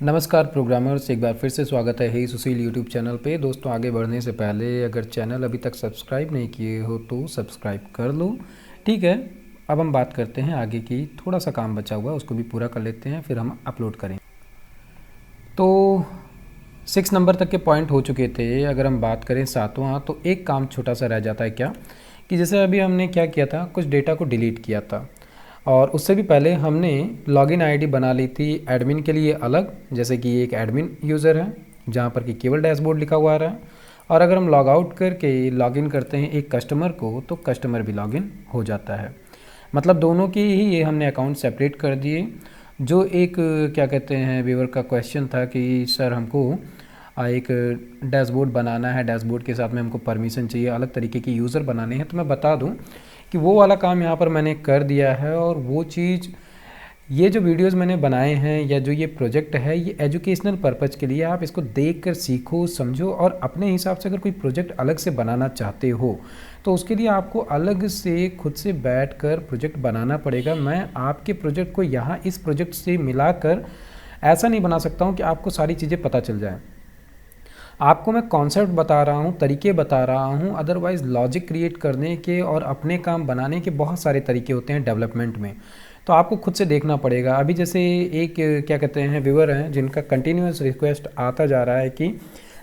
नमस्कार प्रोग्रामर्स, एक बार फिर से स्वागत है हे सुशील यूट्यूब चैनल पे। दोस्तों, आगे बढ़ने से पहले अगर चैनल अभी तक सब्सक्राइब नहीं किए हो तो सब्सक्राइब कर लो। ठीक है, अब हम बात करते हैं आगे की। थोड़ा सा काम बचा हुआ है, उसको भी पूरा कर लेते हैं, फिर हम अपलोड करें। तो 6 नंबर तक के पॉइंट हो चुके थे। अगर हम बात करें 7वां, तो एक काम छोटा सा रह जाता है। क्या कि जैसे अभी हमने क्या किया था, कुछ डेटा को डिलीट किया था और उससे भी पहले हमने लॉगिन आईडी बना ली थी एडमिन के लिए अलग। जैसे कि एक एडमिन यूज़र है जहाँ पर कि केवल डैशबोर्ड लिखा हुआ आ रहा है, और अगर हम लॉग आउट करके लॉगिन करते हैं एक कस्टमर को तो कस्टमर भी लॉगिन हो जाता है। मतलब दोनों की ही ये हमने अकाउंट सेपरेट कर दिए। जो एक क्या कहते हैं व्यूअर का क्वेश्चन था कि सर हमको एक डैशबोर्ड बनाना है, डैशबोर्ड के साथ में हमको परमिशन चाहिए, अलग तरीके की यूज़र बनाने हैं, तो मैं बता दूं कि वो वाला काम यहाँ पर मैंने कर दिया है। और वो चीज़, ये जो वीडियोस मैंने बनाए हैं या जो ये प्रोजेक्ट है, ये एजुकेशनल पर्पज़ के लिए। आप इसको देख कर सीखो, समझो, और अपने हिसाब से अगर कोई प्रोजेक्ट अलग से बनाना चाहते हो तो उसके लिए आपको अलग से खुद से बैठकर प्रोजेक्ट बनाना पड़ेगा। मैं आपके प्रोजेक्ट को यहाँ इस प्रोजेक्ट से मिलाकर ऐसा नहीं बना सकता हूँ कि आपको सारी चीज़ें पता चल जाए। आपको मैं कॉन्सेप्ट बता रहा हूँ, तरीके बता रहा हूँ। अदरवाइज़ लॉजिक क्रिएट करने के और अपने काम बनाने के बहुत सारे तरीके होते हैं डेवलपमेंट में, तो आपको खुद से देखना पड़ेगा। अभी जैसे एक क्या कहते हैं व्यूअर हैं जिनका कंटिन्यूस रिक्वेस्ट आता जा रहा है कि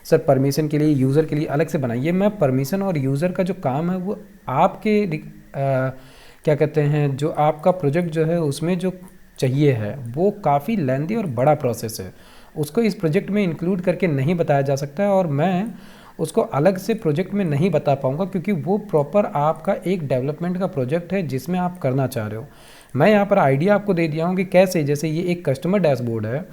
सर परमिशन के लिए, यूज़र के लिए अलग से बनाइए। मैं परमिशन और यूज़र का जो काम है वो आपके क्या कहते हैं, जो आपका प्रोजेक्ट जो है उसमें जो चाहिए है वो काफ़ी लेंदी और बड़ा प्रोसेस है। उसको इस प्रोजेक्ट में इंक्लूड करके नहीं बताया जा सकता है, और मैं उसको अलग से प्रोजेक्ट में नहीं बता पाऊँगा क्योंकि वो प्रॉपर आपका एक डेवलपमेंट का प्रोजेक्ट है जिसमें आप करना चाह रहे हो। मैं यहाँ पर आइडिया आपको दे दिया हूँ कि कैसे, जैसे ये एक कस्टमर डैशबोर्ड है,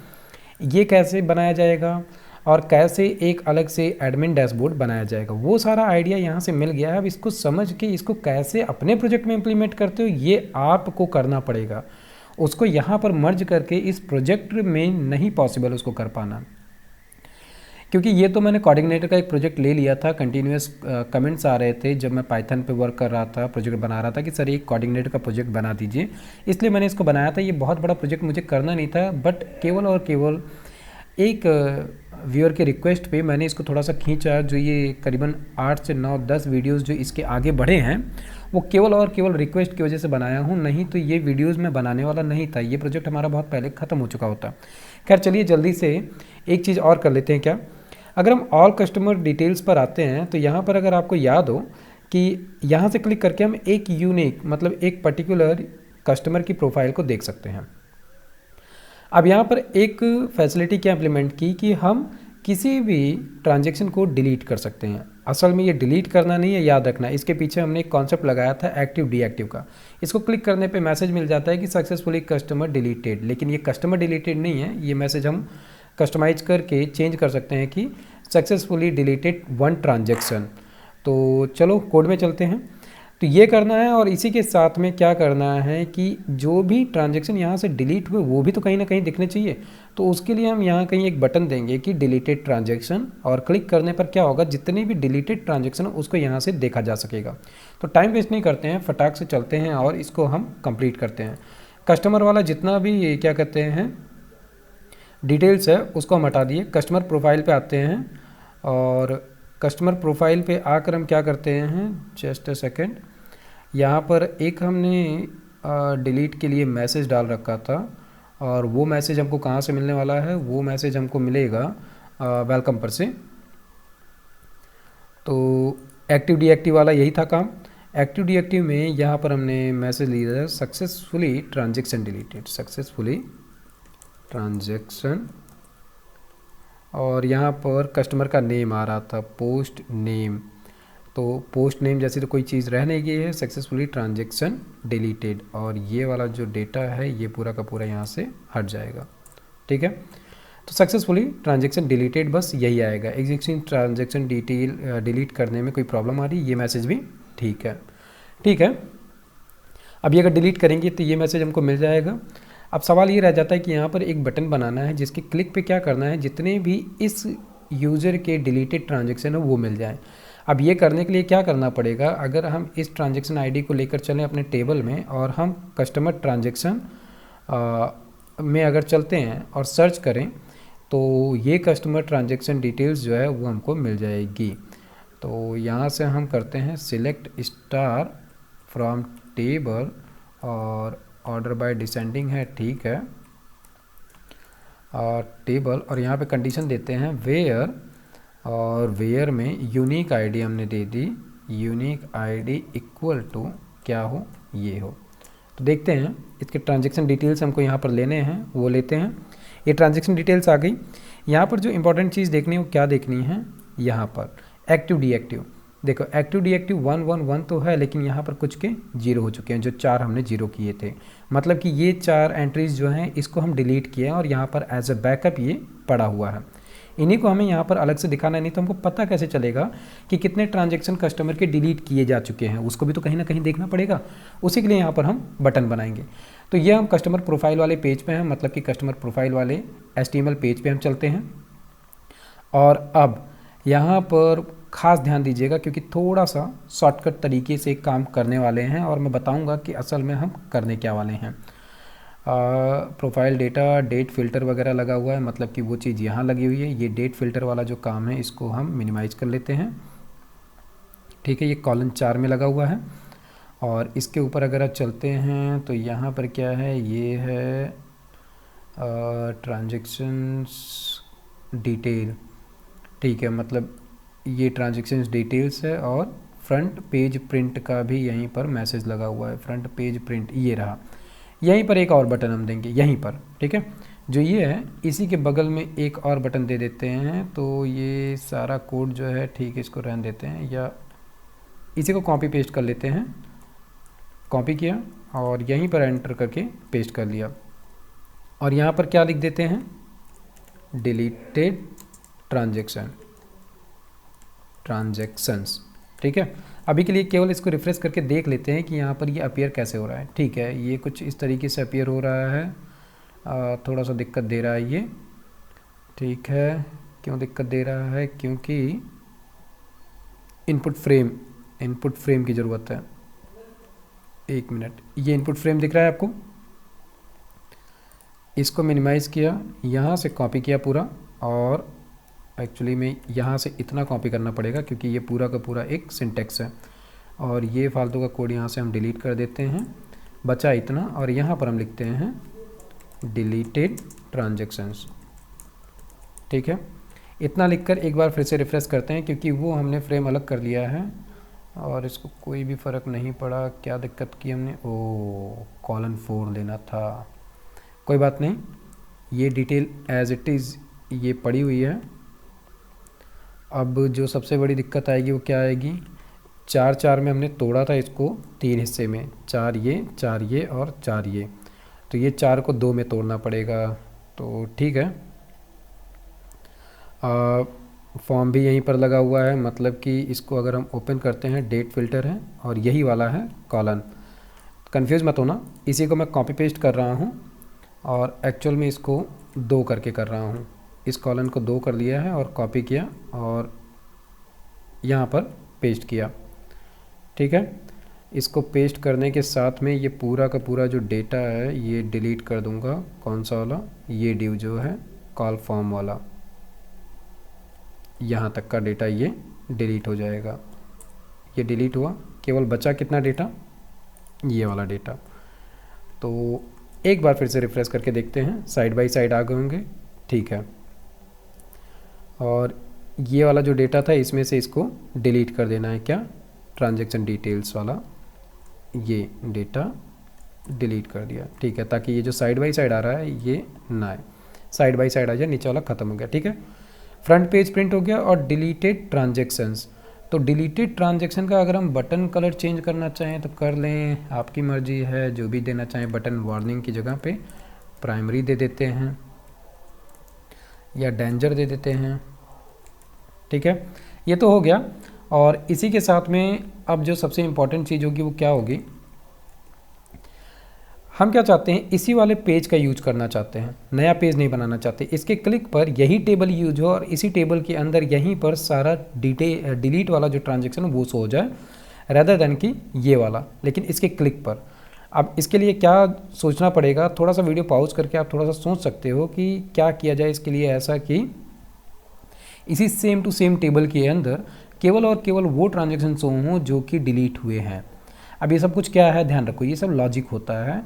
ये कैसे बनाया जाएगा और कैसे एक अलग से एडमिन डैशबोर्ड बनाया जाएगा, वो सारा आइडिया यहाँ से मिल गया है। अब इसको समझ के इसको कैसे अपने प्रोजेक्ट में इम्प्लीमेंट करते हो ये आपको करना पड़ेगा। उसको यहाँ पर मर्ज करके इस प्रोजेक्ट में नहीं पॉसिबल उसको कर पाना, क्योंकि ये तो मैंने कोऑर्डिनेटर का एक प्रोजेक्ट ले लिया था। कंटिन्यूस कमेंट्स आ रहे थे जब मैं पाइथन पे वर्क कर रहा था, प्रोजेक्ट बना रहा था कि सर एक कोऑर्डिनेटर का प्रोजेक्ट बना दीजिए, इसलिए मैंने इसको बनाया था। ये बहुत बड़ा प्रोजेक्ट मुझे करना नहीं था, बट केवल और केवल एक व्यूअर के रिक्वेस्ट पे मैंने इसको थोड़ा सा खींचा। जो ये करीबन 8 से 9 10 वीडियोस जो इसके आगे बढ़े हैं वो केवल और केवल रिक्वेस्ट की वजह से बनाया हूँ, नहीं तो ये वीडियोस मैं बनाने वाला नहीं था। ये प्रोजेक्ट हमारा बहुत पहले ख़त्म हो चुका होता। खैर चलिए जल्दी से एक चीज़ और कर लेते हैं। क्या, अगर हम ऑल कस्टमर डिटेल्स पर आते हैं तो यहाँ पर अगर आपको याद हो कि यहाँ से क्लिक करके हम एक यूनिक, मतलब एक पर्टिकुलर कस्टमर की प्रोफाइल को देख सकते हैं। अब यहाँ पर एक फैसिलिटी क्या इम्प्लीमेंट की कि हम किसी भी ट्रांजैक्शन को डिलीट कर सकते हैं। असल में ये डिलीट करना नहीं है, याद रखना। इसके पीछे हमने एक कॉन्सेप्ट लगाया था एक्टिव डीएक्टिव का। इसको क्लिक करने पे मैसेज मिल जाता है कि सक्सेसफुली कस्टमर डिलीटेड, लेकिन ये कस्टमर डिलीटेड नहीं है। ये मैसेज हम कस्टमाइज करके चेंज कर सकते हैं कि सक्सेसफुली डिलीटेड 1 ट्रांजेक्शन। तो चलो कोड में चलते हैं। तो ये करना है, और इसी के साथ में क्या करना है कि जो भी ट्रांजैक्शन यहाँ से डिलीट हुए वो भी तो कहीं ना कहीं दिखने चाहिए। तो उसके लिए हम यहाँ कहीं एक बटन देंगे कि डिलीटेड ट्रांजैक्शन, और क्लिक करने पर क्या होगा, जितने भी डिलीटेड ट्रांजैक्शन उसको यहाँ से देखा जा सकेगा। तो टाइम वेस्ट नहीं करते हैं, फटाक से चलते हैं और इसको हम कंप्लीट करते हैं। कस्टमर वाला जितना भी क्या कहते हैं डिटेल्स है उसको हम हटा दिए। कस्टमर प्रोफाइल पे आते हैं, और कस्टमर प्रोफाइल पे आकर हम क्या करते हैं, जस्ट अ सेकेंड, यहाँ पर एक हमने डिलीट के लिए मैसेज डाल रखा था, और वो मैसेज हमको कहाँ से मिलने वाला है, वो मैसेज हमको मिलेगा वेलकम पर से। तो एक्टिव डीएक्टिव वाला यही था काम। एक्टिव डीएक्टिव में यहाँ पर हमने मैसेज लिया था successfully transaction deleted, successfully transaction, और यहाँ पर कस्टमर का नेम आ रहा था, पोस्ट नेम। तो पोस्ट नेम जैसी तो कोई चीज़ रह नहीं गई है, सक्सेसफुली ट्रांजेक्शन डिलीटेड, और ये वाला जो डेटा है ये पूरा का पूरा यहाँ से हट जाएगा। ठीक है, तो सक्सेसफुली ट्रांजेक्शन डिलीटेड बस यही आएगा। एग्जिस्टिंग ट्रांजेक्शन डिटेल डिलीट करने में कोई प्रॉब्लम आ रही, ये मैसेज भी ठीक है। ठीक है, अब ये अगर डिलीट करेंगे तो ये मैसेज हमको मिल जाएगा। अब सवाल ये रह जाता है कि यहाँ पर एक बटन बनाना है जिसके क्लिक पे क्या करना है, जितने भी इस यूज़र के डिलीटेड ट्रांजेक्शन है वो मिल जाए। अब ये करने के लिए क्या करना पड़ेगा, अगर हम इस ट्रांजेक्शन आईडी को लेकर चलें अपने टेबल में, और हम कस्टमर ट्रांजेक्शन में अगर चलते हैं और सर्च करें, तो ये कस्टमर ट्रांजेक्शन डिटेल्स जो है वो हमको मिल जाएगी। तो यहाँ से हम करते हैं सिलेक्ट स्टार फ्रॉम टेबल और ऑर्डर बाय डिसेंडिंग है, ठीक है, और टेबल, और यहाँ पे कंडीशन देते हैं वेयर, और वेयर में यूनिक आईडी हमने दे दी, यूनिक आईडी इक्वल टू क्या हो, ये हो। तो देखते हैं इसके ट्रांजेक्शन डिटेल्स हमको यहाँ पर लेने हैं, वो लेते हैं। ये ट्रांजेक्शन डिटेल्स आ गई। यहाँ पर जो इंपॉर्टेंट चीज़ देखनी है वो क्या देखनी है, यहाँ पर एक्टिव डीएक्टिव। देखो एक्टिव डीएक्टिव 111 तो है, लेकिन यहाँ पर कुछ के 0 हो चुके हैं, जो 4 हमने 0 किए थे। मतलब कि ये 4 एंट्रीज जो हैं इसको हम डिलीट किए हैं और यहाँ पर एज अ बैकअप ये पड़ा हुआ है। इन्हीं को हमें यहाँ पर अलग से दिखाना है, नहीं तो हमको पता कैसे चलेगा कि कितने ट्रांजेक्शन कस्टमर के डिलीट किए जा चुके हैं, उसको भी तो कहीं ना कहीं देखना पड़ेगा। उसी के लिए यहाँ पर हम बटन बनाएंगे। तो ये हम कस्टमर प्रोफाइल वाले पेज पे हैं, मतलब कि कस्टमर प्रोफाइल वाले HTML पेज पे हम चलते हैं। और अब यहाँ पर ख़ास ध्यान दीजिएगा, क्योंकि थोड़ा सा शॉर्टकट तरीके से काम करने वाले हैं और मैं बताऊँगा कि असल में हम करने क्या वाले हैं। प्रोफाइल डेटा डेट फ़िल्टर वगैरह लगा हुआ है, मतलब कि वो चीज़ यहाँ लगी हुई है। ये डेट फ़िल्टर वाला जो काम है इसको हम मिनिमाइज़ कर लेते हैं, ठीक है। ये कॉलम 4 में लगा हुआ है। और इसके ऊपर अगर आप चलते हैं तो यहाँ पर क्या है, ये है ट्रांजेक्शन्स डिटेल, ठीक है, मतलब ये ट्रांजेक्शन्स डिटेल्स है। और फ्रंट पेज प्रिंट का भी यहीं पर मैसेज लगा हुआ है, फ्रंट पेज प्रिंट ये रहा। यहीं पर एक और बटन हम देंगे यहीं पर, ठीक है, जो ये है इसी के बगल में एक और बटन दे देते हैं। तो ये सारा कोड जो है, ठीक है, इसको रहने देते हैं या इसी को कॉपी पेस्ट कर लेते हैं। कॉपी किया और यहीं पर एंटर करके पेस्ट कर लिया। और यहाँ पर क्या लिख देते हैं, डिलीटेड ट्रांजेक्शंस, ठीक है। अभी के लिए केवल इसको रिफ्रेश करके देख लेते हैं कि यहाँ पर ये अपीयर कैसे हो रहा है, ठीक है। ये कुछ इस तरीके से अपीयर हो रहा है, थोड़ा सा दिक्कत दे रहा है ये, ठीक है। क्यों दिक्कत दे रहा है, क्योंकि इनपुट फ्रेम की ज़रूरत है। एक मिनट, ये इनपुट फ्रेम दिख रहा है आपको, इसको मिनिमाइज़ किया, यहाँ से कॉपी किया पूरा, और एक्चुअली में यहाँ से इतना कॉपी करना पड़ेगा क्योंकि ये पूरा का पूरा एक सिंटेक्स है। और ये फालतू का कोड यहाँ से हम डिलीट कर देते हैं, बचा इतना। और यहाँ पर हम लिखते हैं डिलीटेड ट्रांजेक्शंस, ठीक है। इतना लिखकर एक बार फिर से रिफ्रेश करते हैं, क्योंकि वो हमने फ्रेम अलग कर लिया है और इसको कोई भी फ़र्क नहीं पड़ा। क्या दिक्कत की हमने, कॉलन 4 लेना था, कोई बात नहीं। ये डिटेल एज इट इज़ ये पड़ी हुई है। अब जो सबसे बड़ी दिक्कत आएगी वो क्या आएगी, 4 में हमने तोड़ा था इसको 3 हिस्से में, 4 ये और 4 ये। तो ये 4 को 2 में तोड़ना पड़ेगा, तो ठीक है। फॉर्म भी यहीं पर लगा हुआ है, मतलब कि इसको अगर हम ओपन करते हैं, डेट फ़िल्टर है और यही वाला है कॉलन। कंफ्यूज मत होना, इसी को मैं कॉपी पेस्ट कर रहा हूँ और एक्चुअल में इसको 2 करके कर रहा हूँ। इस कॉलन को 2 कर लिया है और कॉपी किया और यहाँ पर पेस्ट किया, ठीक है। इसको पेस्ट करने के साथ में ये पूरा का पूरा जो डेटा है ये डिलीट कर दूँगा। कौन सा वाला, ये डिव जो है कॉल फॉर्म वाला, यहाँ तक का डेटा ये डिलीट हो जाएगा। ये डिलीट हुआ, केवल बचा कितना डेटा, ये वाला डेटा। तो एक बार फिर से रिफ्रेश करके देखते हैं, साइड बाय साइड आ गए होंगे, ठीक है। और ये वाला जो डेटा था इसमें से इसको डिलीट कर देना है, क्या, ट्रांजैक्शन डिटेल्स वाला ये डेटा डिलीट कर दिया, ठीक है, ताकि ये जो साइड बाय साइड आ रहा है ये ना आए, साइड बाय साइड आ जाए, नीचे वाला ख़त्म हो गया, ठीक है। फ्रंट पेज प्रिंट हो गया। और डिलीटेड ट्रांजैक्शंस, तो डिलीटेड ट्रांजैक्शन का अगर हम बटन कलर चेंज करना चाहें तो कर लें, आपकी मर्जी है, जो भी देना चाहें। बटन वार्निंग की जगह पे प्राइमरी दे देते हैं या डेंजर दे देते हैं, ठीक है। ये तो हो गया। और इसी के साथ में अब जो सबसे इम्पॉर्टेंट चीज़ होगी वो क्या होगी, हम क्या चाहते हैं, इसी वाले पेज का यूज करना चाहते हैं, नया पेज नहीं बनाना चाहते। इसके क्लिक पर यही टेबल यूज हो और इसी टेबल के अंदर यहीं पर सारा डिलीट वाला जो ट्रांजैक्शन वो शो हो जाए, रेदर देन कि ये वाला, लेकिन इसके क्लिक पर। अब इसके लिए क्या सोचना पड़ेगा, थोड़ा सा वीडियो पॉज करके आप थोड़ा सा सोच सकते हो कि क्या किया जाए इसके लिए ऐसा कि इसी सेम टू सेम टेबल के अंदर केवल और केवल वो ट्रांजेक्शन शो हों जो कि डिलीट हुए हैं। अब ये सब कुछ क्या है, ध्यान रखो, ये सब लॉजिक होता है।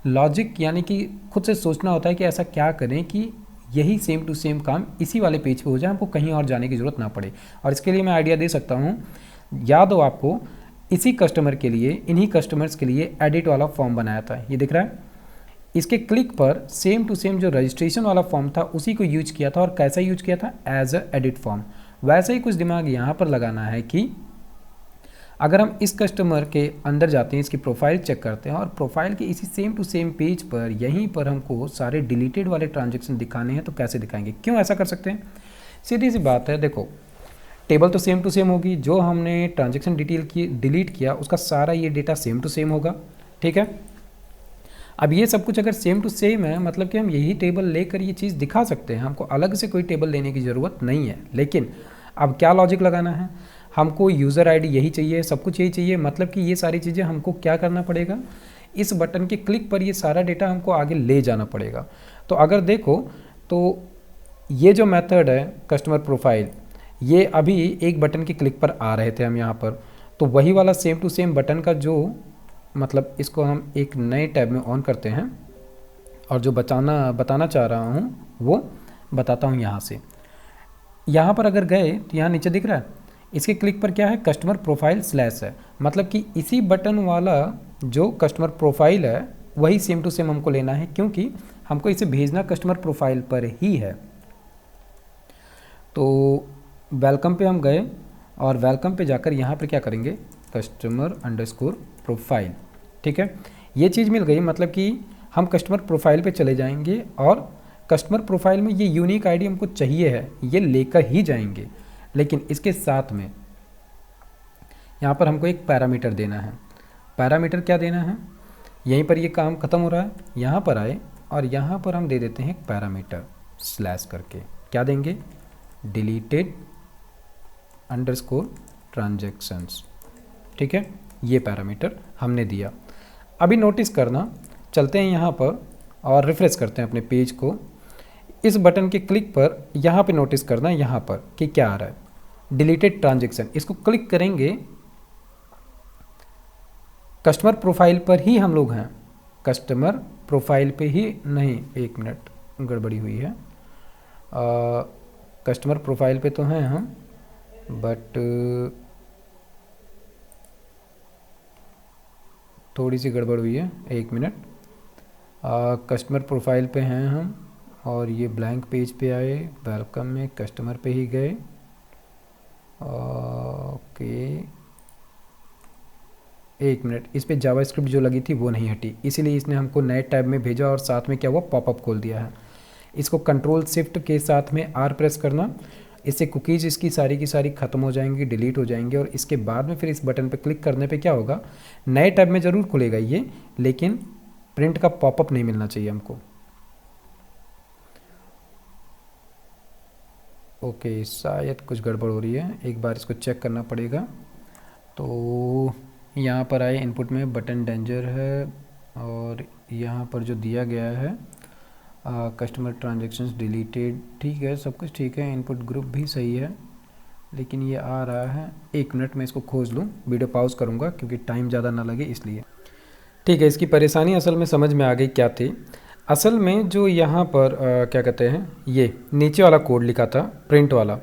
लॉजिक यानी कि खुद से सोचना होता है कि ऐसा क्या करें कि यही सेम टू सेम काम इसी वाले पेज पे हो जाए, हमको कहीं और जाने की ज़रूरत ना पड़े। और इसके लिए मैं आइडिया दे सकता हूँ, याद हो आपको, इसी कस्टमर के लिए, इन्हीं कस्टमर्स के लिए एडिट वाला फॉर्म बनाया था, ये दिख रहा है। इसके क्लिक पर सेम टू सेम जो रजिस्ट्रेशन वाला फॉर्म था उसी को यूज किया था। और कैसा यूज किया था, एज अ एडिट फॉर्म। वैसे ही कुछ दिमाग यहाँ पर लगाना है कि अगर हम इस कस्टमर के अंदर जाते हैं, इसकी प्रोफाइल चेक करते हैं और प्रोफाइल के इसी सेम टू सेम पेज पर यहीं पर हमको सारे डिलीटेड वाले ट्रांजेक्शन दिखाने हैं, तो कैसे दिखाएंगे, क्यों ऐसा कर सकते हैं। सीधी सी बात है, देखो टेबल तो सेम टू सेम होगी, जो हमने ट्रांजेक्शन डिटेल की डिलीट किया उसका सारा ये डेटा सेम टू सेम होगा, ठीक है। अब ये सब कुछ अगर सेम टू सेम है, मतलब कि हम यही टेबल लेकर ये चीज़ दिखा सकते हैं, हमको अलग से कोई टेबल लेने की ज़रूरत नहीं है। लेकिन अब क्या लॉजिक लगाना है, हमको यूज़र आईडी यही चाहिए, सब कुछ यही चाहिए, मतलब कि ये सारी चीज़ें हमको क्या करना पड़ेगा, इस बटन के क्लिक पर ये सारा डेटा हमको आगे ले जाना पड़ेगा। तो अगर देखो तो ये जो मेथड है कस्टमर प्रोफाइल, ये अभी एक बटन के क्लिक पर आ रहे थे हम यहाँ पर, तो वही वाला सेम टू सेम बटन का जो मतलब इसको हम एक नए टैब में ऑन करते हैं और जो बताना चाह रहा हूँ वो बताता हूँ यहाँ से। यहाँ पर अगर गए तो यहाँ नीचे दिख रहा है, इसके क्लिक पर क्या है, कस्टमर प्रोफाइल स्लैश है, मतलब कि इसी बटन वाला जो कस्टमर प्रोफाइल है वही सेम टू सेम हमको लेना है, क्योंकि हमको इसे भेजना कस्टमर प्रोफाइल पर ही है। तो वेलकम पे हम गए और वेलकम पे जाकर यहाँ पर क्या करेंगे, कस्टमर अंडरस्कोर प्रोफाइल, ठीक है। ये चीज़ मिल गई, मतलब कि हम कस्टमर प्रोफाइल पे चले जाएंगे और कस्टमर प्रोफाइल में ये यूनिक आईडी हमको चाहिए है, ये लेकर ही जाएंगे। लेकिन इसके साथ में यहाँ पर हमको एक पैरामीटर देना है। पैरामीटर क्या देना है, यहीं पर ये काम ख़त्म हो रहा है, यहाँ पर आए और यहाँ पर हम दे देते हैं एक पैरामीटर स्लैश करके, क्या देंगे, डिलीटेड अंडरस्कोर ट्रांजैक्शंस, ठीक है। ये पैरामीटर हमने दिया। अभी नोटिस करना, चलते हैं यहाँ पर और रिफ्रेश करते हैं अपने पेज को। इस बटन के क्लिक पर यहाँ पे नोटिस करना यहाँ पर कि क्या आ रहा है, डिलीटेड ट्रांजैक्शन। इसको क्लिक करेंगे, कस्टमर प्रोफाइल पर ही हम लोग हैं, कस्टमर प्रोफाइल पे ही नहीं, एक मिनट गड़बड़ी हुई है, कस्टमर प्रोफाइल पे तो हैं हम, बट थोड़ी सी गड़बड़ हुई है, एक मिनट। कस्टमर प्रोफाइल पे हैं हम और ये ब्लैंक पेज पे आए, वेलकम में कस्टमर पे ही गए, ओके एक मिनट, इस पे जावास्क्रिप्ट जो लगी थी वो नहीं हटी, इसीलिए इसने हमको नए टैब में भेजा और साथ में क्या हुआ, पॉपअप खोल दिया है। इसको कंट्रोल शिफ्ट के साथ में आर प्रेस करना, इससे कुकीज़ इसकी सारी की सारी ख़त्म हो जाएंगी, डिलीट हो जाएंगे। और इसके बाद में फिर इस बटन पे क्लिक करने पे क्या होगा, नए टैब में ज़रूर खुलेगा ये, लेकिन प्रिंट का पॉपअप नहीं मिलना चाहिए हमको। ओके, शायद कुछ गड़बड़ हो रही है, एक बार इसको चेक करना पड़ेगा। तो यहाँ पर आए, इनपुट में बटन डेंजर है और यहाँ पर जो दिया गया है कस्टमर ट्रांजैक्शंस डिलीटेड, ठीक है, सब कुछ ठीक है, इनपुट ग्रुप भी सही है, लेकिन ये आ रहा है, एक मिनट में इसको खोज लूँ, वीडियो पॉज करूँगा क्योंकि टाइम ज़्यादा ना लगे इसलिए। ठीक है, इसकी परेशानी असल में समझ में आ गई क्या थी। असल में जो यहाँ पर क्या कहते हैं, ये नीचे वाला कोड लिखा था प्रिंट वाला,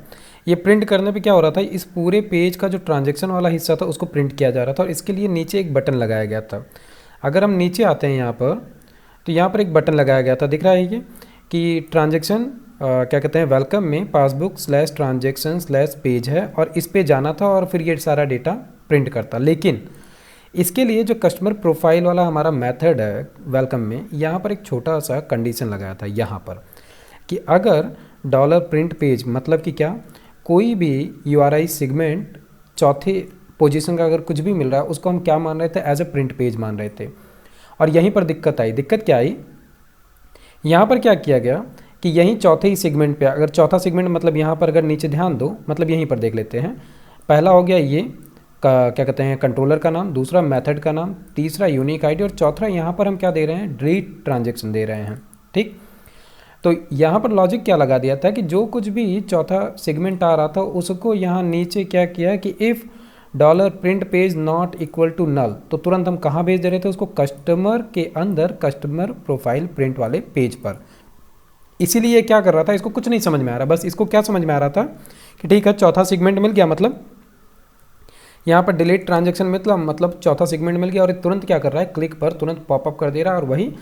ये प्रिंट करने पे क्या हो रहा था, इस पूरे पेज का जो ट्रांजैक्शन वाला हिस्सा था उसको प्रिंट किया जा रहा था और इसके लिए नीचे एक बटन लगाया गया था। अगर हम नीचे आते हैं यहाँ पर, तो यहाँ पर एक बटन लगाया गया था, दिख रहा है ये कि ट्रांजैक्शन क्या कहते हैं, वेलकम में passbook slash transaction slash page है और इस पे जाना था और फिर ये सारा डेटा प्रिंट करता। लेकिन इसके लिए जो कस्टमर प्रोफाइल वाला हमारा मेथड है वेलकम में, यहाँ पर एक छोटा सा कंडीशन लगाया था यहाँ पर कि अगर डॉलर प्रिंट पेज, मतलब कि क्या, कोई भी URI सेगमेंट चौथे पोजीशन का अगर कुछ भी मिल रहा है उसको हम क्या मान रहे थे, एज ए प्रिंट पेज मान रहे थे। और यहीं पर दिक्कत आई। दिक्कत क्या आई, यहाँ पर क्या किया गया कि यहीं चौथे ही सेगमेंट पे, अगर चौथा सेगमेंट मतलब यहाँ पर अगर नीचे ध्यान दो, मतलब यहीं पर देख लेते हैं, पहला हो गया ये क्या कहते हैं कंट्रोलर का नाम, दूसरा मेथड का नाम, तीसरा यूनिक आईडी और चौथा यहाँ पर हम क्या दे रहे हैं, डिलीट ट्रांजेक्शन दे रहे हैं। ठीक, तो यहाँ पर लॉजिक क्या लगा दिया था कि जो कुछ भी चौथा सेगमेंट आ रहा था उसको यहाँ नीचे क्या किया कि if dollar print page not equal to null, तो तुरंत हम कहाँ भेज दे रहे थे उसको, कस्टमर के अंदर कस्टमर प्रोफाइल प्रिंट वाले पेज पर। इसीलिए क्या कर रहा था, इसको कुछ नहीं समझ में आ रहा, बस इसको क्या समझ में आ रहा था कि ठीक है चौथा सेगमेंट मिल गया, मतलब यहाँ पर डिलीट ट्रांजेक्शन मतलब चौथा सेगमेंट मिल गया और तुरंत क्या कर रहा है, क्लिक पर तुरंत पॉपअप कर दे रहा है और वही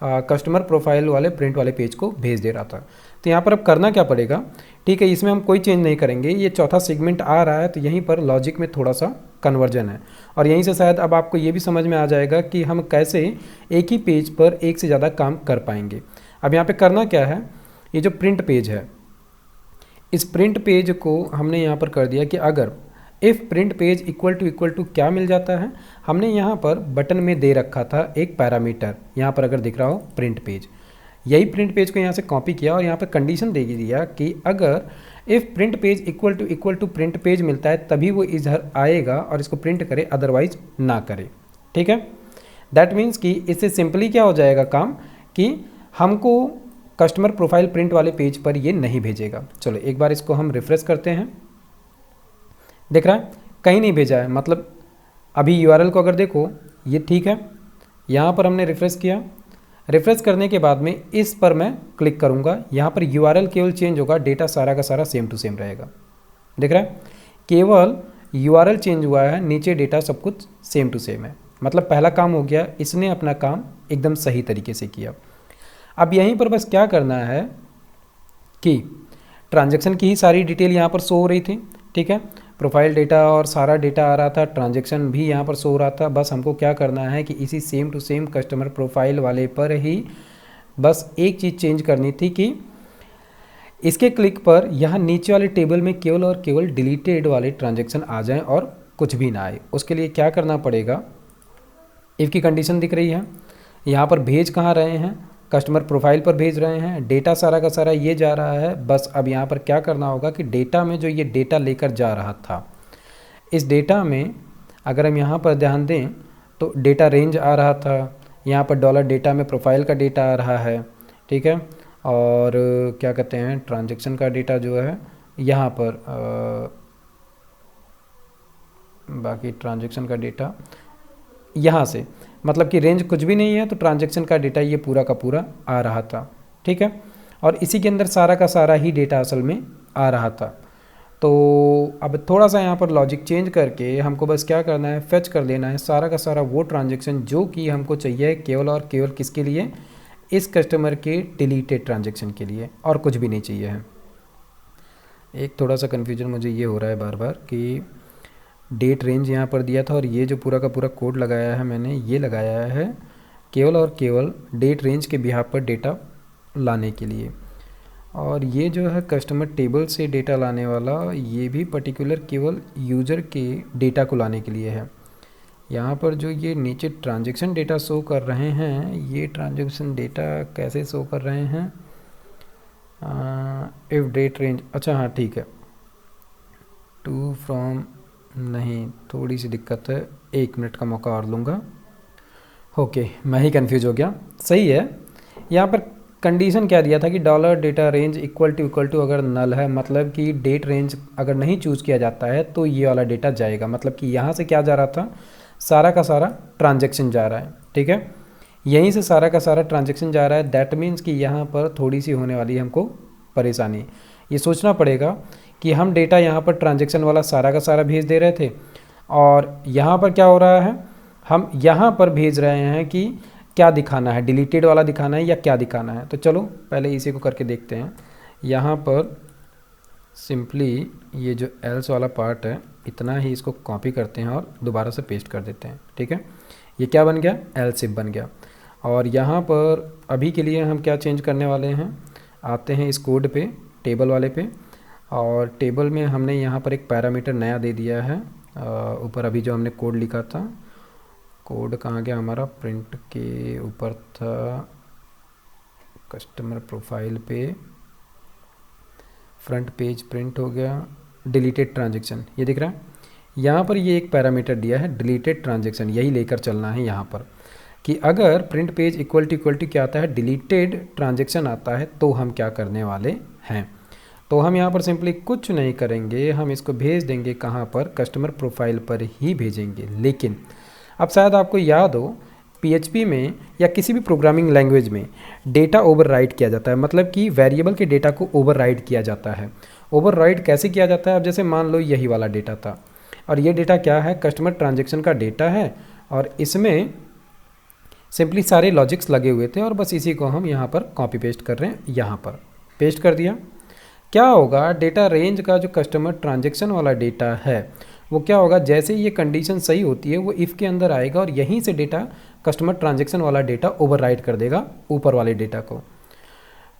कस्टमर प्रोफाइल वाले प्रिंट वाले पेज को भेज दे रहा था। तो यहाँ पर अब करना क्या पड़ेगा, ठीक है इसमें हम कोई चेंज नहीं करेंगे, ये चौथा सेगमेंट आ रहा है तो यहीं पर लॉजिक में थोड़ा सा कन्वर्जन है और यहीं से शायद अब आपको ये भी समझ में आ जाएगा कि हम कैसे एक ही पेज पर एक से ज़्यादा काम कर पाएंगे। अब यहाँ पे करना क्या है, ये जो प्रिंट पेज है, इस प्रिंट पेज को हमने यहाँ पर कर दिया कि अगर if print page equal to क्या मिल जाता है, हमने यहाँ पर बटन में दे रखा था एक पैरामीटर, यहाँ पर अगर दिख रहा हो प्रिंट पेज, यही प्रिंट पेज को यहाँ से कॉपी किया और यहाँ पर कंडीशन दे दिया कि अगर if print page equal to print page मिलता है तभी वो इधर आएगा और इसको प्रिंट करे, अदरवाइज ना करे। ठीक है, दैट मीन्स कि इससे सिंपली क्या हो जाएगा काम कि हमको कस्टमर प्रोफाइल प्रिंट वाले पेज पर ये नहीं भेजेगा। चलो एक बार इसको हम रिफ्रेश करते हैं, देख रहा है कहीं नहीं भेजा है, मतलब अभी यूआरएल को अगर देखो ये ठीक है, यहाँ पर हमने रिफ्रेश किया, रिफ्रेश करने के बाद में इस पर मैं क्लिक करूँगा, यहाँ पर यूआरएल केवल चेंज होगा, डेटा सारा का सारा सेम टू सेम रहेगा। देख रहा है केवल यूआरएल चेंज हुआ है, नीचे डेटा सब कुछ सेम टू सेम है, मतलब पहला काम हो गया, इसने अपना काम एकदम सही तरीके से किया। अब यहीं पर बस क्या करना है कि ट्रांजैक्शन की ही सारी डिटेल यहाँ पर शो हो रही थी, ठीक है, प्रोफाइल डेटा और सारा डेटा आ रहा था, ट्रांजैक्शन भी यहाँ पर शो हो रहा था, बस हमको क्या करना है कि इसी same to same customer profile वाले पर ही बस एक चीज़ चेंज करनी थी कि इसके क्लिक पर यहाँ नीचे वाले टेबल में केवल और केवल डिलीटेड वाले ट्रांजैक्शन आ जाएं और कुछ भी ना आए। उसके लिए क्या करना पड़ेगा, इफ़ की कंडीशन दिख रही है, यहाँ पर भेज कहाँ रहे हैं, कस्टमर प्रोफाइल पर भेज रहे हैं, डेटा सारा का सारा ये जा रहा है। बस अब यहाँ पर क्या करना होगा कि डेटा में जो ये डेटा लेकर जा रहा था, इस डेटा में अगर हम यहाँ पर ध्यान दें तो डेटा रेंज आ रहा था, यहाँ पर डॉलर डेटा में प्रोफाइल का डेटा आ रहा है, ठीक है, और क्या कहते हैं ट्रांजैक्शन का डेटा जो है यहाँ पर बाकी ट्रांजैक्शन का डेटा यहाँ से, मतलब कि रेंज कुछ भी नहीं है तो ट्रांजैक्शन का डेटा ये पूरा का पूरा आ रहा था। ठीक है, और इसी के अंदर सारा का सारा ही डेटा असल में आ रहा था। तो अब थोड़ा सा यहाँ पर लॉजिक चेंज करके हमको बस क्या करना है, फेच कर लेना है सारा का सारा वो ट्रांजैक्शन जो कि हमको चाहिए केवल और केवल किसके लिए, इस कस्टमर के डिलीटेड ट्रांजैक्शन के लिए, और कुछ भी नहीं चाहिए है। एक थोड़ा सा कन्फ्यूजन मुझे ये हो रहा है बार बार कि डेट रेंज यहाँ पर दिया था और ये जो पूरा का पूरा कोड लगाया है मैंने, ये लगाया है केवल और केवल डेट रेंज के बिहाफ पर डेटा लाने के लिए, और ये जो है कस्टमर टेबल से डेटा लाने वाला, ये भी पर्टिकुलर केवल यूज़र के डेटा को लाने के लिए है। यहाँ पर जो ये नीचे ट्रांजैक्शन डेटा शो कर रहे हैं, ये ट्रांजैक्शन डेटा कैसे शो कर रहे हैं, इफ़ डेट रेंज, अच्छा हाँ ठीक है, टू फ्रॉम नहीं, थोड़ी सी दिक्कत है, 1 मिनट का मौका और लूँगा। ओके, मैं ही कंफ्यूज हो गया, सही है। यहाँ पर कंडीशन क्या दिया था कि dollar data range equal to अगर नल है, मतलब कि डेट रेंज अगर नहीं चूज़ किया जाता है तो ये वाला डेटा जाएगा, मतलब कि यहाँ से क्या जा रहा था, सारा का सारा ट्रांजैक्शन जा रहा है। ठीक है, यहीं से सारा का सारा ट्रांजैक्शन जा रहा है, दैट मीन्स कि यहाँ पर थोड़ी सी होने वाली हमको परेशानी। ये सोचना पड़ेगा कि हम डेटा यहाँ पर ट्रांजैक्शन वाला सारा का सारा भेज दे रहे थे और यहाँ पर क्या हो रहा है, हम यहाँ पर भेज रहे हैं कि क्या दिखाना है, डिलीटेड वाला दिखाना है या क्या दिखाना है। तो चलो पहले इसी को करके देखते हैं। यहाँ पर सिंपली ये जो एल्स वाला पार्ट है इतना ही इसको कॉपी करते हैं और दोबारा से पेस्ट कर देते हैं। ठीक है, ये क्या बन गया, एल्स इफ बन गया। और यहाँ पर अभी के लिए हम क्या चेंज करने वाले हैं, आते हैं इस कोड पे, टेबल वाले पे, और टेबल में हमने यहाँ पर एक पैरामीटर नया दे दिया है। ऊपर अभी जो हमने कोड लिखा था, कोड कहाँ गया हमारा, प्रिंट के ऊपर था, कस्टमर प्रोफाइल पे फ्रंट पेज प्रिंट हो गया, डिलीटेड ट्रांजैक्शन, ये दिख रहा है। यहाँ पर ये एक पैरामीटर दिया है डिलीटेड ट्रांजेक्शन, यही लेकर चलना है यहाँ पर कि अगर प्रिंट पेज इक्वल टू क्या आता है, डिलीटेड ट्रांजेक्शन आता है, तो हम क्या करने वाले हैं। तो हम यहाँ पर सिंपली कुछ नहीं करेंगे, हम इसको भेज देंगे कहाँ पर, कस्टमर प्रोफाइल पर ही भेजेंगे। लेकिन अब शायद आपको याद हो PHP में या किसी भी प्रोग्रामिंग लैंग्वेज में डेटा ओवरराइड किया जाता है, मतलब कि वेरिएबल के डेटा को ओवरराइड किया जाता है। ओवरराइड कैसे किया जाता है, अब जैसे मान लो यही वाला डेटा था और ये डेटा क्या है, कस्टमर ट्रांजेक्शन का डेटा है और इसमें सिंपली सारे लॉजिक्स लगे हुए थे और बस इसी को हम यहाँ पर कॉपी पेस्ट कर रहे हैं, यहाँ पर पेस्ट कर दिया। क्या होगा, डेटा रेंज का जो कस्टमर ट्रांजेक्शन वाला डेटा है वो क्या होगा, जैसे ये कंडीशन सही होती है वो इफ़ के अंदर आएगा और यहीं से डेटा कस्टमर ट्रांजेक्शन वाला डेटा ओवरराइड कर देगा ऊपर वाले डेटा को।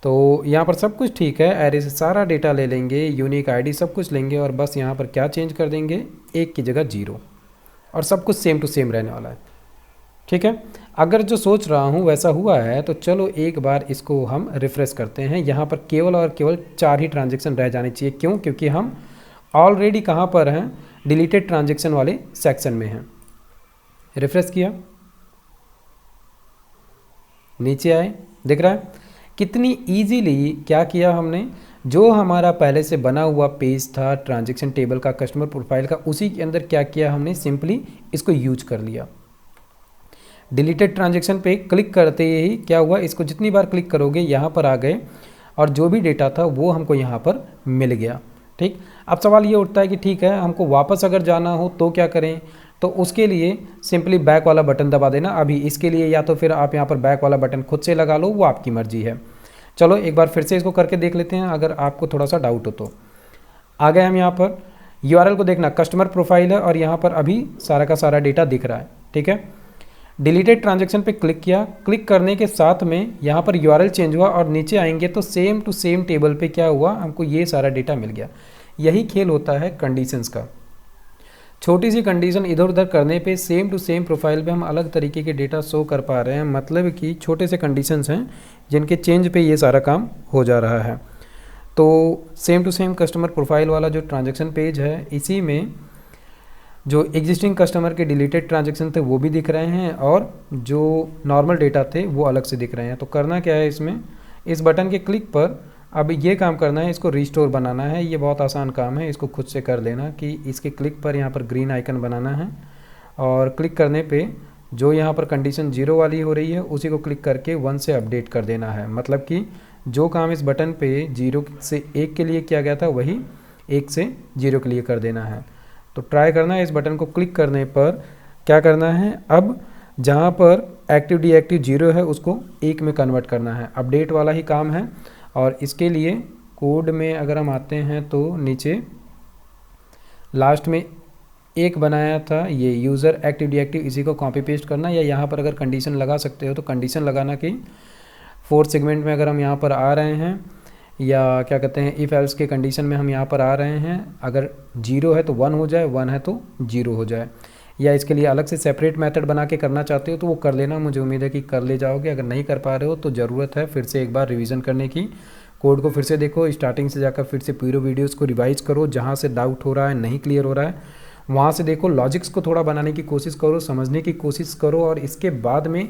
तो यहाँ पर सब कुछ ठीक है, एरे से सारा डेटा ले लेंगे, यूनिक आईडी सब कुछ लेंगे और बस यहाँ पर क्या चेंज कर देंगे, 1 की जगह 0 और सब कुछ सेम टू सेम रहने वाला है। ठीक है, अगर जो सोच रहा हूँ वैसा हुआ है तो चलो एक बार इसको हम रिफ्रेश करते हैं। यहाँ पर केवल और केवल 4 ही ट्रांजेक्शन रह जाने चाहिए। क्यों? क्योंकि हम ऑलरेडी कहाँ पर हैं, डिलीटेड ट्रांजेक्शन वाले सेक्शन में हैं। रिफ्रेश किया, नीचे आए, दिख रहा है कितनी इजीली क्या किया हमने, जो हमारा पहले से बना हुआ पेज था ट्रांजेक्शन टेबल का, कस्टमर प्रोफाइल का, उसी के अंदर क्या किया हमने, सिंपली इसको यूज कर लिया। डिलीटेड ट्रांजेक्शन पे क्लिक करते ही क्या हुआ, इसको जितनी बार क्लिक करोगे यहाँ पर आ गए और जो भी डेटा था वो हमको यहाँ पर मिल गया। ठीक, अब सवाल ये उठता है कि ठीक है हमको वापस अगर जाना हो तो क्या करें, तो उसके लिए सिंपली बैक वाला बटन दबा देना अभी इसके लिए, या तो फिर आप यहाँ पर बैक वाला बटन खुद से लगा लो, वो आपकी मर्जी है। चलो एक बार फिर से इसको करके देख लेते हैं, अगर आपको थोड़ा सा डाउट हो तो। आ गए हम यहाँ पर, URL को देखना कस्टमर प्रोफाइल है और यहाँ पर अभी सारा का सारा डेटा दिख रहा है। ठीक है, डिलीटेड ट्रांजेक्शन पे क्लिक किया, क्लिक करने के साथ में यहाँ पर URL चेंज हुआ और नीचे आएंगे तो सेम टू सेम टेबल पे क्या हुआ, हमको ये सारा डेटा मिल गया। यही खेल होता है कंडीशंस का। छोटी सी कंडीशन इधर उधर करने पे सेम टू सेम प्रोफाइल पे हम अलग तरीके के डेटा शो कर पा रहे हैं, मतलब कि छोटे से कंडीशंस हैं जिनके चेंज पे ये सारा काम हो जा रहा है। तो same to same customer profile वाला जो ट्रांजेक्शन पेज है, इसी में जो एग्जिस्टिंग कस्टमर के डिलीटेड ट्रांजेक्शन थे वो भी दिख रहे हैं और जो नॉर्मल डेटा थे वो अलग से दिख रहे हैं। तो करना क्या है, इसमें इस बटन के क्लिक पर अब ये काम करना है, इसको रिस्टोर बनाना है। ये बहुत आसान काम है, इसको खुद से कर लेना कि इसके क्लिक पर यहाँ पर ग्रीन आइकन बनाना है और क्लिक करने पे जो यहाँ पर कंडीशन 0 वाली हो रही है उसी को क्लिक करके 1 से अपडेट कर देना है। मतलब कि जो काम इस बटन पे 0 से 1 के लिए किया गया था वही 1 से 0 के लिए कर देना है। तो ट्राई करना है, इस बटन को क्लिक करने पर क्या करना है, अब जहाँ पर एक्टिव डीएक्टिव 0 है उसको 1 में कन्वर्ट करना है। अपडेट वाला ही काम है और इसके लिए कोड में अगर हम आते हैं तो नीचे लास्ट में एक बनाया था ये यूज़र एक्टिव डीएक्टिव, इसी को कॉपी पेस्ट करना, या यहाँ पर अगर कंडीशन लगा सकते हो तो कंडीशन लगाना कि 4th सेगमेंट में अगर हम यहाँ पर आ रहे हैं या क्या कहते हैं इफ़ एल्स के कंडीशन में हम यहाँ पर आ रहे हैं, अगर 0 है तो 1 हो जाए, 1 है तो 0 हो जाए। या इसके लिए अलग से सेपरेट मेथड बना के करना चाहते हो तो वो कर लेना, मुझे उम्मीद है कि कर ले जाओगे। अगर नहीं कर पा रहे हो तो ज़रूरत है फिर से एक बार रिवीजन करने की, कोड को फिर से देखो, स्टार्टिंग से जाकर फिर से पूरे वीडियोस को रिवाइज करो, जहाँ से डाउट हो रहा है नहीं क्लियर हो रहा है वहाँ से देखो, लॉजिक्स को थोड़ा बनाने की कोशिश करो, समझने की कोशिश करो और इसके बाद में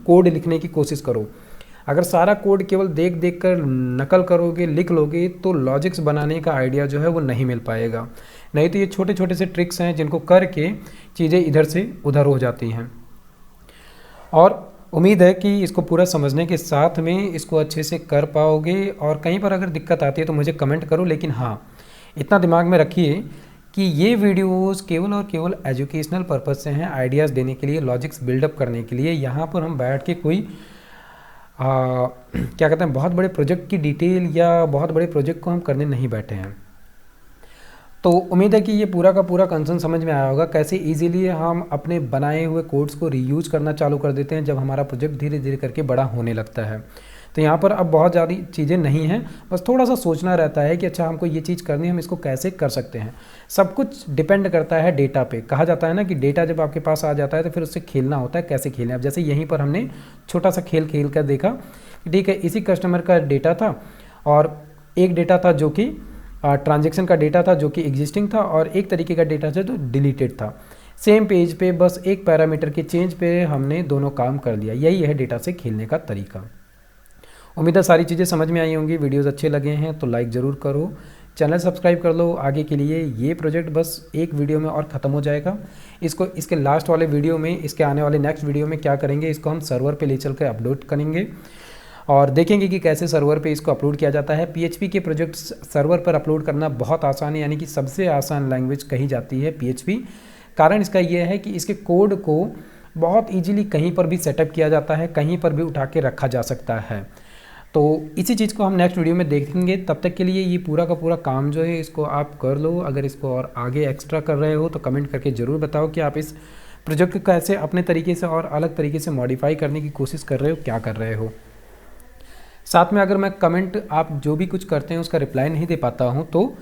कोड लिखने की कोशिश करो। अगर सारा कोड केवल देख देख कर नकल करोगे, लिख लोगे तो लॉजिक्स बनाने का आइडिया जो है वो नहीं मिल पाएगा। नहीं तो ये छोटे छोटे से ट्रिक्स हैं जिनको करके चीज़ें इधर से उधर हो जाती हैं। और उम्मीद है कि इसको पूरा समझने के साथ में इसको अच्छे से कर पाओगे। और कहीं पर अगर दिक्कत आती है तो मुझे कमेंट करो, लेकिन हाँ इतना दिमाग में रखिए कि ये वीडियोस केवल और केवल एजुकेशनल पर्पज़ से हैं, आइडियाज़ देने के लिए, लॉजिक्स बिल्डअप करने के लिए। यहाँ पर हम बैठ के कोई क्या कहते हैं बहुत बड़े प्रोजेक्ट की डिटेल या बहुत बड़े प्रोजेक्ट को हम करने नहीं बैठे हैं। तो उम्मीद है कि ये पूरा का पूरा कंसर्न समझ में आया होगा, कैसे इजीली हम अपने बनाए हुए कोड्स को रीयूज़ करना चालू कर देते हैं जब हमारा प्रोजेक्ट धीरे धीरे करके बड़ा होने लगता है। तो यहाँ पर अब बहुत ज़्यादा चीज़ें नहीं हैं, बस थोड़ा सा सोचना रहता है कि अच्छा हमको ये चीज़ करनी है, हम इसको कैसे कर सकते हैं। सब कुछ डिपेंड करता है डेटा पे। कहा जाता है ना कि डेटा जब आपके पास आ जाता है तो फिर उससे खेलना होता है, कैसे खेलें। अब जैसे यहीं पर हमने छोटा सा खेल खेल कर देखा, ठीक है, इसी कस्टमर का डेटा था और एक डेटा था जो कि ट्रांजैक्शन का डेटा था जो कि एग्जिस्टिंग था, और एक तरीके का डेटा था जो डिलीटेड था। सेम पेज पे बस एक पैरामीटर के चेंज पे हमने दोनों काम कर लिया। यही है डेटा से खेलने का तरीका। उम्मीद है सारी चीज़ें समझ में आई होंगी। वीडियोस अच्छे लगे हैं तो लाइक ज़रूर करो, चैनल सब्सक्राइब कर लो आगे के लिए। ये प्रोजेक्ट बस एक वीडियो में और ख़त्म हो जाएगा। इसको इसके लास्ट वाले वीडियो में, इसके आने वाले नेक्स्ट वीडियो में क्या करेंगे, इसको हम सर्वर पे ले चल के अपलोड करेंगे और देखेंगे कि कैसे सर्वर पे इसको अपलोड किया जाता है। पीएचपी के प्रोजेक्ट्स सर्वर पर अपलोड करना बहुत आसान है, यानी कि सबसे आसान लैंग्वेज कही जाती है पीएचपी। कारण इसका यह है कि इसके कोड को बहुत ईजीली कहीं पर भी सेटअप किया जाता है, कहीं पर भी उठा के रखा जा सकता है। तो इसी चीज़ को हम नेक्स्ट वीडियो में देखेंगे। तब तक के लिए ये पूरा का पूरा काम जो है इसको आप कर लो। अगर इसको और आगे एक्स्ट्रा कर रहे हो तो कमेंट करके ज़रूर बताओ कि आप इस प्रोजेक्ट को कैसे अपने तरीके से और अलग तरीके से मॉडिफाई करने की कोशिश कर रहे हो, क्या कर रहे हो। साथ में अगर मैं कमेंट आप जो भी कुछ करते हैं उसका रिप्लाई नहीं दे पाता हूँ तो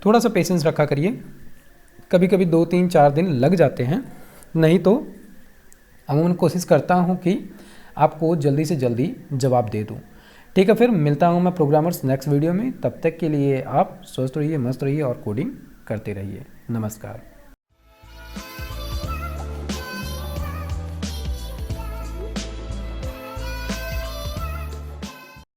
थोड़ा सा पेशेंस रखा करिए। कभी कभी 2-3-4 दिन लग जाते हैं, नहीं तो अमूमन कोशिश करता हूँ कि आपको जल्दी से जल्दी जवाब दे दूँ। ठीक है, फिर मिलता हूँ मैं प्रोग्रामर्स नेक्स्ट वीडियो में। तब तक के लिए आप स्वस्थ रहिए, मस्त रहिए और कोडिंग करते रहिए। नमस्कार।